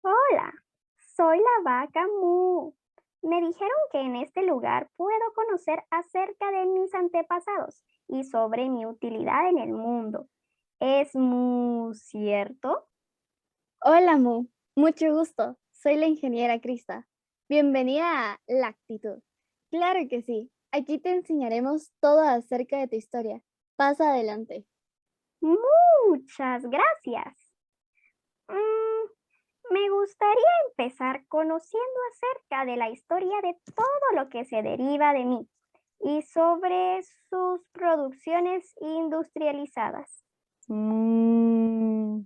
Hola, soy la vaca Mu. Me dijeron que en este lugar puedo conocer acerca de mis antepasados y sobre mi utilidad en el mundo. ¿Es muy cierto? Hola Mu, mucho gusto. Soy la ingeniera Krista. Bienvenida a La Actitud. Claro que sí. Aquí te enseñaremos todo acerca de tu historia. Pasa adelante. Muchas gracias. Mm, Me gustaría empezar conociendo acerca de la historia de todo lo que se deriva de mí y sobre sus producciones industrializadas. Mm.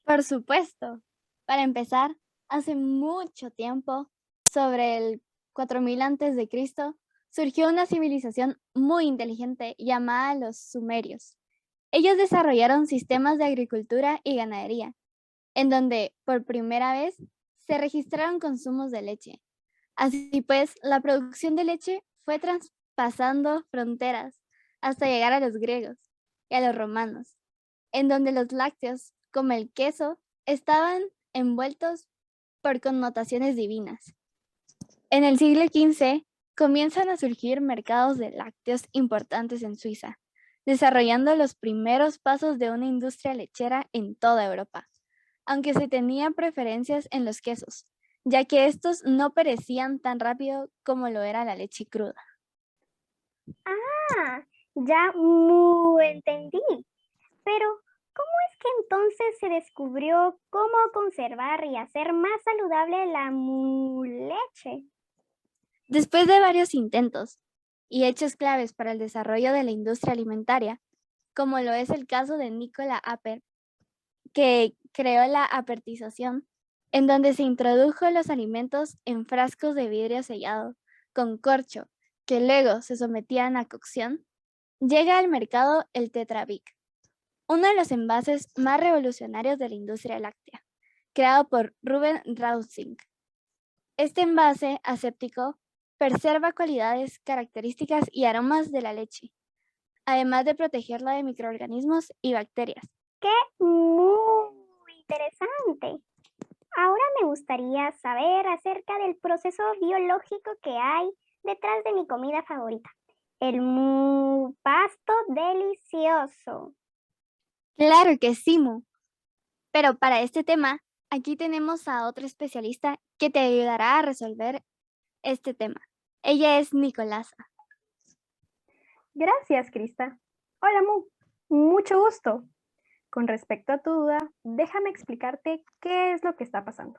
Por supuesto. Para empezar, hace mucho tiempo, sobre el 4000 antes de Cristo, surgió una civilización muy inteligente llamada los sumerios. Ellos desarrollaron sistemas de agricultura y ganadería en donde por primera vez se registraron consumos de leche. Así pues, la producción de leche fue traspasando fronteras hasta llegar a los griegos y a los romanos, en donde los lácteos, como el queso, estaban envueltos por connotaciones divinas. En el siglo XV comienzan a surgir mercados de lácteos importantes en Suiza, desarrollando los primeros pasos de una industria lechera en toda Europa, aunque se tenían preferencias en los quesos, ya que estos no perecían tan rápido como lo era la leche cruda. Ah, ya entendí. Pero, ¿cómo es que entonces se descubrió cómo conservar y hacer más saludable la leche? Después de varios intentos y hechos claves para el desarrollo de la industria alimentaria, como lo es el caso de Nikola Appel, que creó la apertización, en donde se introdujo los alimentos en frascos de vidrio sellado con corcho, que luego se sometían a cocción, llega al mercado el Tetra Pak, uno de los envases más revolucionarios de la industria láctea, creado por Ruben Rausing. Este envase aséptico preserva cualidades, características y aromas de la leche, además de protegerla de microorganismos y bacterias. Muy interesante. Ahora me gustaría saber acerca del proceso biológico que hay detrás de mi comida favorita, el pasto delicioso. Claro que sí, Mu. Pero para este tema, aquí tenemos a otra especialista que te ayudará a resolver este tema. Ella es Nicolasa. Gracias, Krista. Hola, Mucho gusto. Con respecto a tu duda, déjame explicarte qué es lo que está pasando.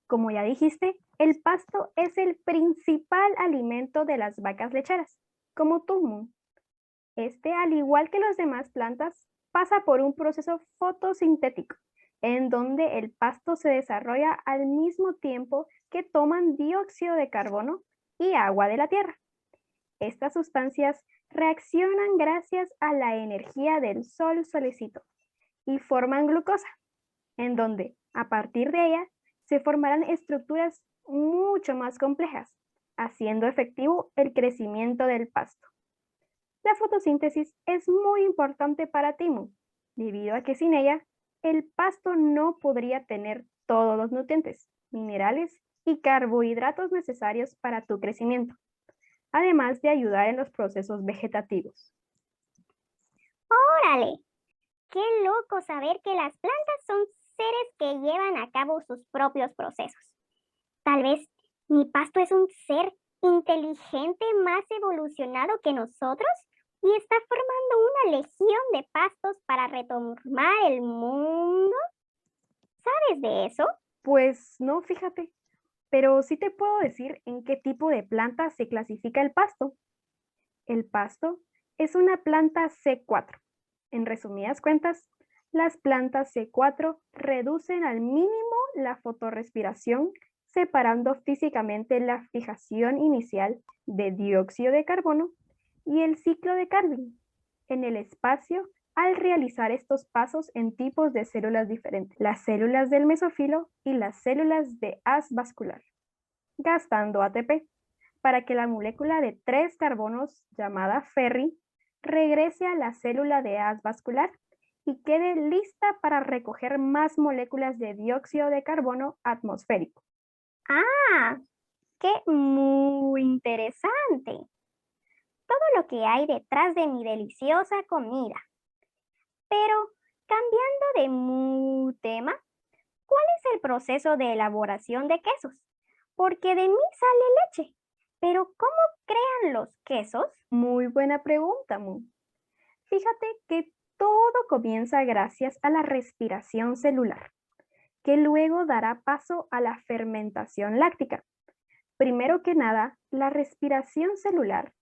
Como ya dijiste, el pasto es el principal alimento de las vacas lecheras, como tú, Este, al igual que las demás plantas, pasa por un proceso fotosintético, en donde el pasto se desarrolla al mismo tiempo que toman dióxido de carbono y agua de la tierra. Estas sustancias reaccionan gracias a la energía del sol solecito y forman glucosa, en donde, a partir de ella, se formarán estructuras mucho más complejas, haciendo efectivo el crecimiento del pasto. La fotosíntesis es muy importante para Timu, debido a que sin ella, el pasto no podría tener todos los nutrientes, minerales y carbohidratos necesarios para tu crecimiento, además de ayudar en los procesos vegetativos. ¡Órale! Qué loco saber que las plantas son seres que llevan a cabo sus propios procesos. Tal vez mi pasto es un ser inteligente más evolucionado que nosotros y está formando una legión de pastos para retomar el mundo. ¿Sabes de eso? Pues no, fíjate, pero sí te puedo decir en qué tipo de planta se clasifica el pasto. El pasto es una planta C4. En resumidas cuentas, las plantas C4 reducen al mínimo la fotorrespiración, separando físicamente la fijación inicial de dióxido de carbono y el ciclo de Calvin en el espacio al realizar estos pasos en tipos de células diferentes, las células del mesófilo y las células de haz vascular, gastando ATP para que la molécula de 3 carbonos llamada ferri regrese a la célula de haz vascular y quede lista para recoger más moléculas de dióxido de carbono atmosférico. Ah, qué muy interesante. Todo lo que hay detrás de mi deliciosa comida. Pero, cambiando de tema, ¿cuál es el proceso de elaboración de quesos? Porque de mí sale leche. Pero, ¿cómo crean los quesos? Muy buena pregunta, Mu. Fíjate que todo comienza gracias a la respiración celular, que luego dará paso a la fermentación láctica. Primero que nada, la respiración celular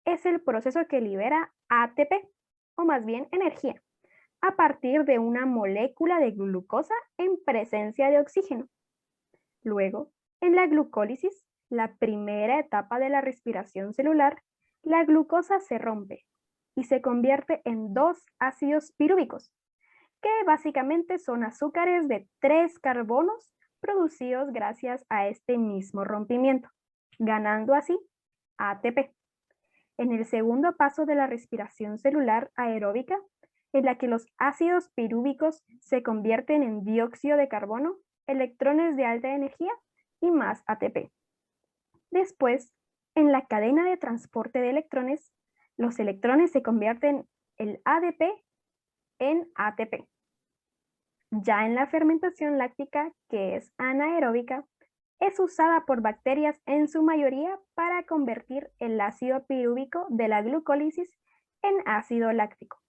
es el proceso que libera ATP, o más bien energía, a partir de una molécula de glucosa en presencia de oxígeno. Luego, en la glucólisis, la primera etapa de la respiración celular, la glucosa se rompe y se convierte en dos ácidos pirúvicos, que básicamente son azúcares de 3 carbonos producidos gracias a este mismo rompimiento, ganando así ATP. En el segundo paso de la respiración celular aeróbica, en la que los ácidos pirúvicos se convierten en dióxido de carbono, electrones de alta energía y más ATP. Después, en la cadena de transporte de electrones, los electrones se convierten el ADP en ATP. Ya en la fermentación láctica, que es anaeróbica, es usada por bacterias en su mayoría para convertir el ácido pirúvico de la glucólisis en ácido láctico,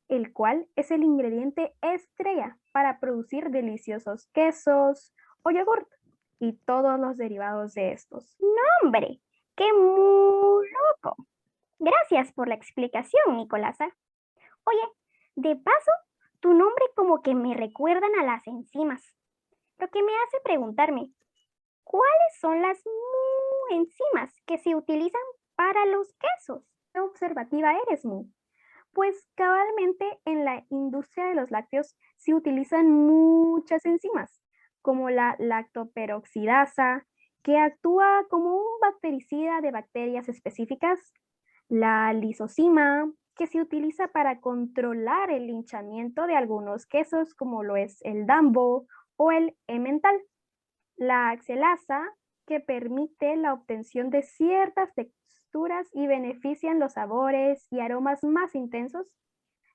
el cual es el ingrediente estrella para producir deliciosos quesos o yogurt y todos los derivados de estos. ¡Hombre! ¡Qué muy loco! Gracias por la explicación, Nicolasa. Oye, de paso, tu nombre como que me recuerdan a las enzimas, lo que me hace preguntarme, ¿cuáles son las enzimas que se utilizan para los quesos? ¿Qué observativa eres, Mu? Pues cabalmente en la industria de los lácteos se utilizan muchas enzimas, como la lactoperoxidasa, que actúa como un bactericida de bacterias específicas, la lisozima, que se utiliza para controlar el hinchamiento de algunos quesos, como lo es el Dambo o el Emmental, la axelasa, que permite la obtención de ciertas texturas y benefician los sabores y aromas más intensos,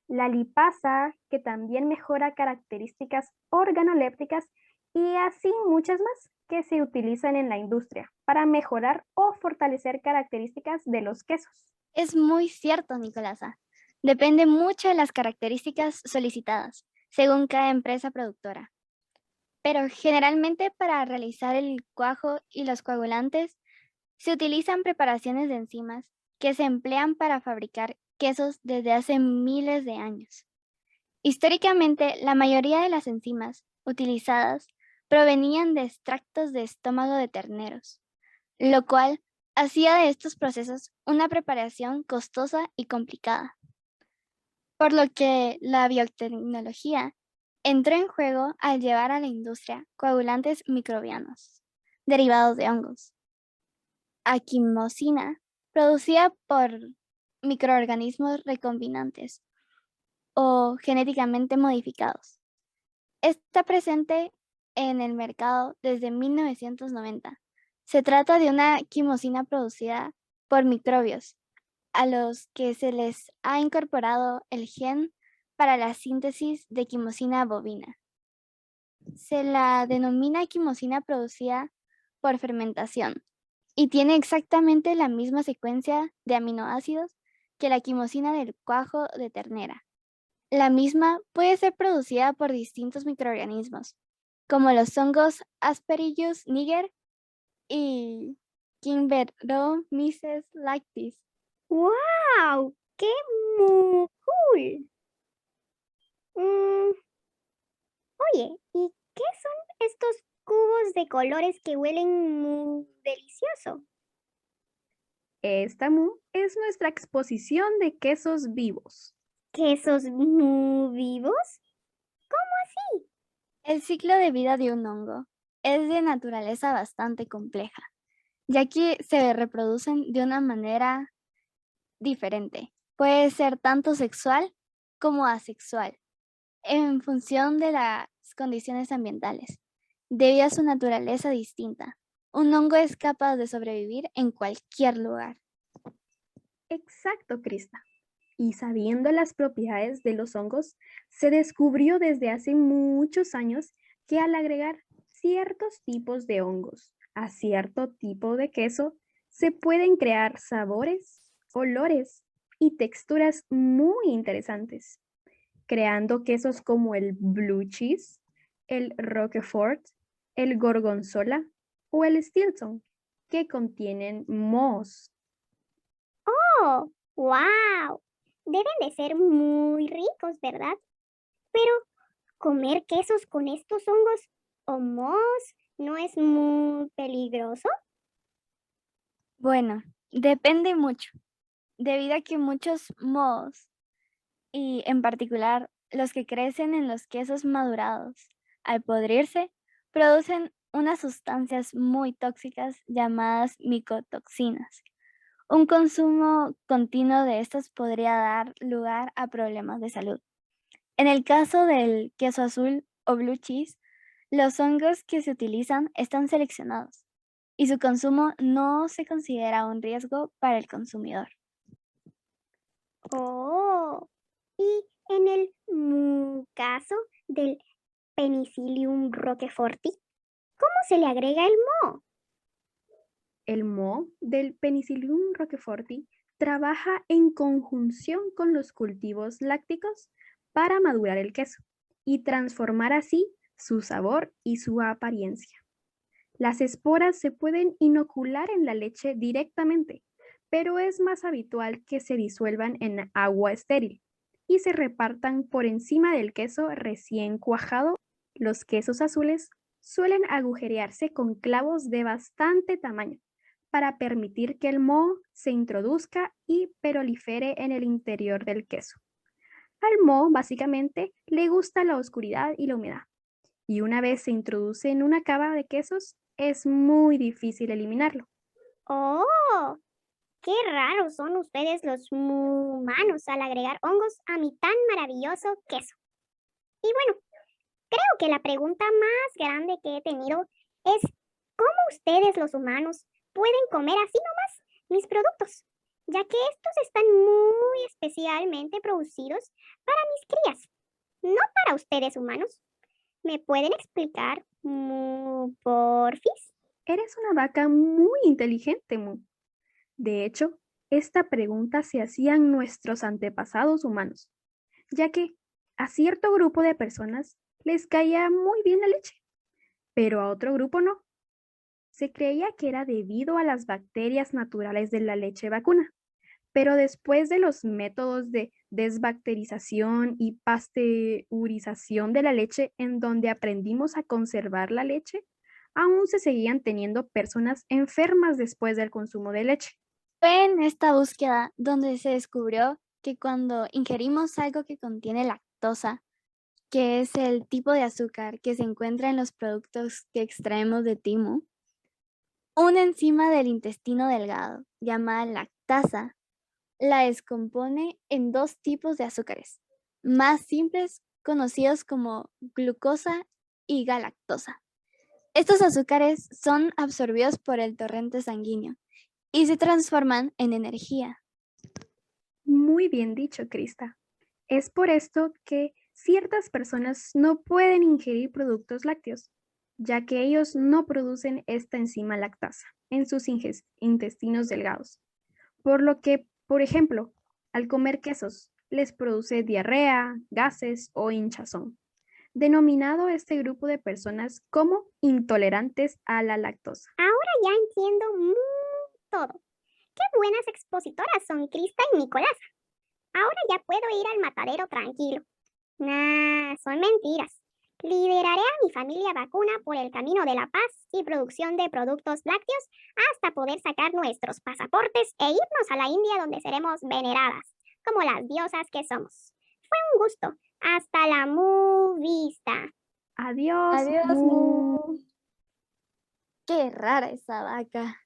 la lipasa, que también mejora características organolépticas y así muchas más que se utilizan en la industria para mejorar o fortalecer características de los quesos. Es muy cierto, Nicolasa. Depende mucho de las características solicitadas, según cada empresa productora. Pero generalmente para realizar el cuajo y los coagulantes se utilizan preparaciones de enzimas que se emplean para fabricar quesos desde hace miles de años. Históricamente, la mayoría de las enzimas utilizadas provenían de extractos de estómago de terneros, lo cual hacía de estos procesos una preparación costosa y complicada. Por lo que la biotecnología entró en juego al llevar a la industria coagulantes microbianos, derivados de hongos. Aquimosina, producida por microorganismos recombinantes o genéticamente modificados. Está presente en el mercado desde 1990. Se trata de una quimosina producida por microbios, a los que se les ha incorporado el gen para la síntesis de quimosina bovina. Se la denomina quimosina producida por fermentación y tiene exactamente la misma secuencia de aminoácidos que la quimosina del cuajo de ternera. La misma puede ser producida por distintos microorganismos, como los hongos Aspergillus niger y Kimberomyces lactis. ¡Wow! ¡Qué muy cool! Oye, ¿y qué son estos cubos de colores que huelen muy delicioso? Esta, Mu, es nuestra exposición de quesos vivos. ¿Quesos muy vivos? El ciclo de vida de un hongo es de naturaleza bastante compleja, ya que se reproducen de una manera diferente. Puede ser tanto sexual como asexual. en función de las condiciones ambientales. Debido a su naturaleza distinta, un hongo es capaz de sobrevivir en cualquier lugar. Exacto, Krista. Y sabiendo las propiedades de los hongos, se descubrió desde hace muchos años que al agregar ciertos tipos de hongos a cierto tipo de queso, se pueden crear sabores, olores y texturas muy interesantes, creando quesos como el blue cheese, el roquefort, el gorgonzola o el stilton, que contienen mohos. ¡Oh! ¡Wow! Deben de ser muy ricos, ¿verdad? Pero comer quesos con estos hongos o mohos no es muy peligroso. Bueno, depende mucho, debido a que muchos mohos, y en particular los que crecen en los quesos madurados, al podrirse, producen unas sustancias muy tóxicas llamadas micotoxinas. Un consumo continuo de estos podría dar lugar a problemas de salud. En el caso del queso azul o blue cheese, los hongos que se utilizan están seleccionados y su consumo no se considera un riesgo para el consumidor. Oh, y en el caso del Penicillium roqueforti, ¿cómo se le agrega el moho? El moho del Penicillium roqueforti trabaja en conjunción con los cultivos lácticos para madurar el queso y transformar así su sabor y su apariencia. Las esporas se pueden inocular en la leche directamente, pero es más habitual que se disuelvan en agua estéril y se repartan por encima del queso recién cuajado. Los quesos azules suelen agujerearse con clavos de bastante tamaño para permitir que el moho se introduzca y prolifere en el interior del queso. Al moho básicamente le gusta la oscuridad y la humedad, y una vez se introduce en una cava de quesos, es muy difícil eliminarlo. Oh, qué raros son ustedes los humanos al agregar hongos a mi tan maravilloso queso. Y bueno, creo que la pregunta más grande que he tenido es, ¿cómo ustedes los humanos pueden comer así nomás mis productos? Ya que estos están muy especialmente producidos para mis crías, no para ustedes humanos. ¿Me pueden explicar, porfis? Eres una vaca muy inteligente, Mu. De hecho, esta pregunta se hacían nuestros antepasados humanos, ya que a cierto grupo de personas les caía muy bien la leche, pero a otro grupo no. Se creía que era debido a las bacterias naturales de la leche vacuna, pero después de los métodos de desbacterización y pasteurización de la leche, en donde aprendimos a conservar la leche, aún se seguían teniendo personas enfermas después del consumo de leche. Fue en esta búsqueda donde se descubrió que cuando ingerimos algo que contiene lactosa, que es el tipo de azúcar que se encuentra en los productos que extraemos de timo, una enzima del intestino delgado, llamada lactasa, la descompone en dos tipos de azúcares, más simples conocidos como glucosa y galactosa. Estos azúcares son absorbidos por el torrente sanguíneo y se transforman en energía. Muy bien dicho, Krista. Es por esto que ciertas personas no pueden ingerir productos lácteos, ya que ellos no producen esta enzima lactasa en sus intestinos delgados. Por lo que, por ejemplo, al comer quesos, les produce diarrea, gases o hinchazón, denominado este grupo de personas como intolerantes a la lactosa. Ahora ya entiendo todo. Qué buenas expositoras son Krista y Nicolás. Ahora ya puedo ir al matadero tranquilo. Nah, son mentiras. Lideraré a mi familia vacuna por el camino de la paz y producción de productos lácteos hasta poder sacar nuestros pasaportes e irnos a la India donde seremos veneradas, como las diosas que somos. Fue un gusto. Hasta la vista. Adiós. Adiós, Mu. Qué rara esa vaca.